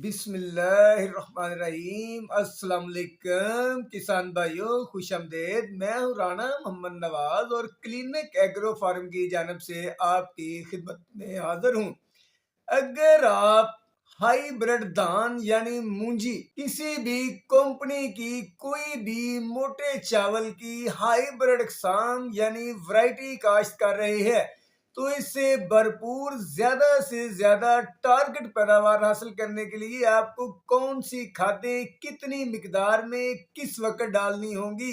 بسم اللہ الرحمن الرحیم۔ السلام علیکم کسان بھائیوں، خوش آمدید۔ میں ہوں رانا محمد نواز اور کلینک ایگرو فارم کی جانب سے آپ کی خدمت میں حاضر ہوں۔ اگر آپ ہائی بریڈ دان یعنی مونجی کسی بھی کمپنی کی کوئی بھی موٹے چاول کی ہائی بریڈ اقسام یعنی ورائٹی کاشت کر رہے ہیں تو اس سے بھرپور زیادہ سے زیادہ ٹارگٹ پیداوار حاصل کرنے کے لیے آپ کو کون سی کھادیں کتنی مقدار میں کس وقت ڈالنی ہوں گی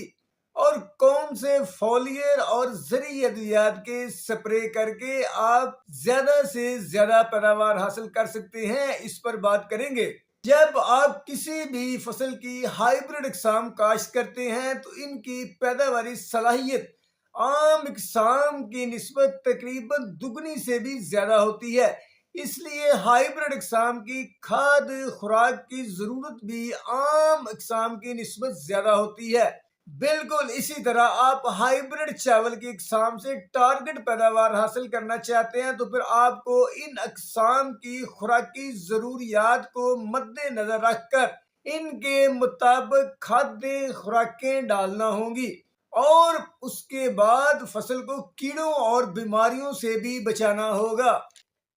اور کون سے فولیئر اور زرعی ادویات کے سپرے کر کے آپ زیادہ سے زیادہ پیداوار حاصل کر سکتے ہیں، اس پر بات کریں گے۔ جب آپ کسی بھی فصل کی ہائیبرڈ اقسام کاشت کرتے ہیں تو ان کی پیداواری صلاحیت عام اقسام کی نسبت تقریباً دگنی سے بھی زیادہ ہوتی ہے، اس لیے ہائیبرڈ اقسام کی کھاد خوراک کی ضرورت بھی عام اقسام کی نسبت زیادہ ہوتی ہے۔ بالکل اسی طرح آپ ہائیبرڈ چاول کی اقسام سے ٹارگٹ پیداوار حاصل کرنا چاہتے ہیں تو پھر آپ کو ان اقسام کی خوراکی ضروریات کو مد نظر رکھ کر ان کے مطابق کھادیں خوراکیں ڈالنا ہوں گی اور اس کے بعد فصل کو کیڑوں اور بیماریوں سے بھی بچانا ہوگا۔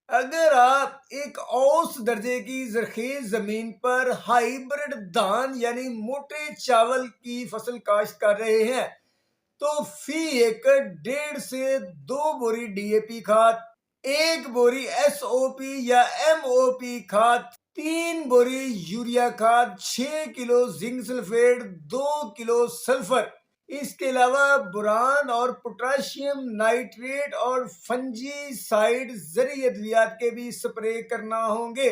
اگر آپ ایک اوسط درجے کی زرخیز زمین پر ہائیبرڈ دان یعنی موٹے چاول کی فصل کاشت کر رہے ہیں تو فی ایکڑ 1.5 سے 2 بوری ڈی اے پی کھاد، 1 بوری ایس او پی یا ایم او پی کھاد، 3 بوری یوریا کھاد، 6 کلو زنک سلفیٹ، 2 کلو سلفر، اس کے علاوہ بوران اور پوٹاشیم نائٹریٹ اور فنجی سائیڈ زرعی ادویات کے بھی سپرے کرنا ہوں گے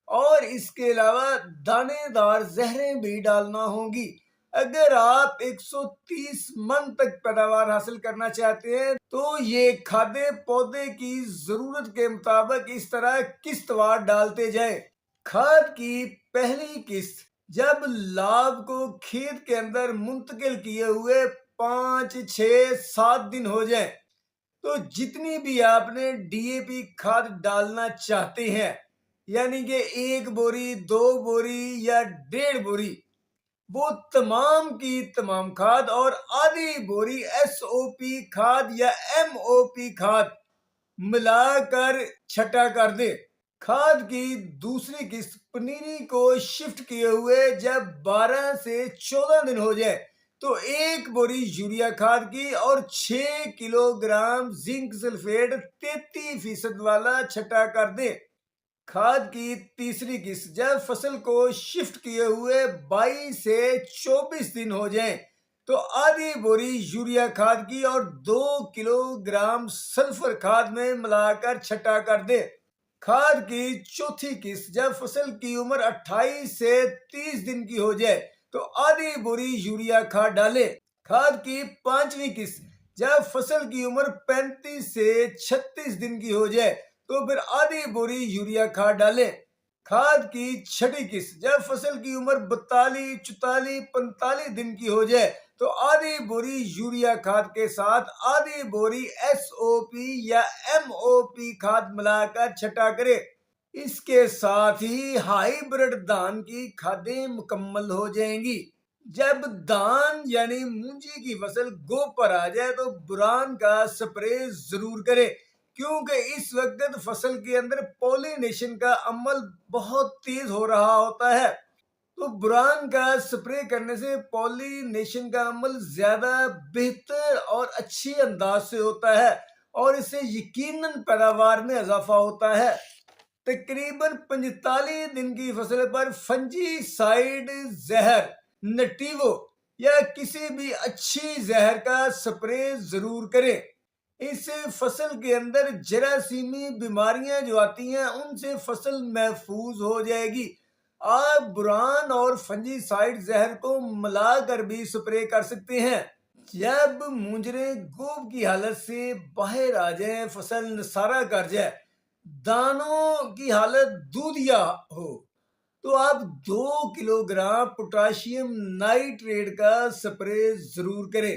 اور اس کے علاوہ دانے دار زہریں بھی ڈالنا ہوں گی۔ اگر آپ 130 من تک پیداوار حاصل کرنا چاہتے ہیں تو یہ کھادیں پودے کی ضرورت کے مطابق اس طرح قسط وار ڈالتے جائیں۔ کھاد کی پہلی قسط جب لاب کو کھیت کے اندر منتقل کیے ہوئے 5، 6، 7 دن ہو جائیں تو جتنی بھی آپ نے ڈی اے پی کھاد ڈالنا چاہتے ہیں یعنی کہ 1 بوری، 2 بوری یا 1.5 بوری، وہ تمام کی تمام کھاد اور آدھی بوری ایس او پی کھاد یا ایم او پی کھاد ملا کر چھٹا کر دیں۔ کھاد کی دوسری قسط پنیری کو شفٹ کیے ہوئے جب 12 سے 14 دن ہو جائے تو 1 بوری یوریا کھاد کی اور 6 کلو گرام زنک سلفیٹ 33% والا چھٹا کر دیں۔ کھاد کی تیسری قسط جب فصل کو شفٹ کیے ہوئے 22 سے 24 دن ہو جائیں تو آدھی بوری یوریا کھاد کی اور 2 کلو گرام سلفر کھاد میں ملا کر چھٹا کر دیں۔ کھاد کی چوتھی قسط جب فصل کی عمر 28 سے 30 دن کی ہو جائے تو آدھی بوری یوریا کھاد ڈالیں۔ کھاد کی پانچویں قسط جب فصل کی عمر 35 سے 36 دن کی ہو جائے تو پھر آدھی بوری یوریا کھاد ڈالیں۔ کھاد کی چھٹی قسط جب فصل کی عمر 42، 44، 45 دن کی ہو جائے تو آدھی بوری یوریا کھاد کے ساتھ آدھی بوری ایس او پی یا ایم او پی کھاد ملا کر چھٹا کرے۔ اس کے ساتھ ہی ہائی بریڈ دان کی کھادیں مکمل ہو جائیں گی۔ جب دان یعنی مونجی کی فصل گو پر آ جائے تو بوران کا سپرے ضرور کرے کیونکہ اس وقت فصل کے اندر پولینیشن کا عمل بہت تیز ہو رہا ہوتا ہے، تو بوران کا سپرے کرنے سے پولینیشن کا عمل زیادہ بہتر اور اچھی انداز سے ہوتا ہے اور اس سے یقیناً پیداوار میں اضافہ ہوتا ہے۔ تقریباً 45 دن کی فصل پر فنجی سائیڈ زہر، نٹیوو یا کسی بھی اچھی زہر کا سپرے ضرور کریں۔ اس فصل کے اندر جراثیمی بیماریاں جو آتی ہیں ان سے فصل محفوظ ہو جائے گی۔ آپ بوران اور فنجی سائیڈ زہر کو ملا کر بھی سپرے کر سکتے ہیں۔ جب مونجرے گوب کی حالت سے باہر آ جائیں، فصل نثارہ کر جائے، دانوں کی حالت دودھیا ہو تو آپ 2 کلو گرام پوٹاشیم نائٹریٹ کا سپرے ضرور کریں۔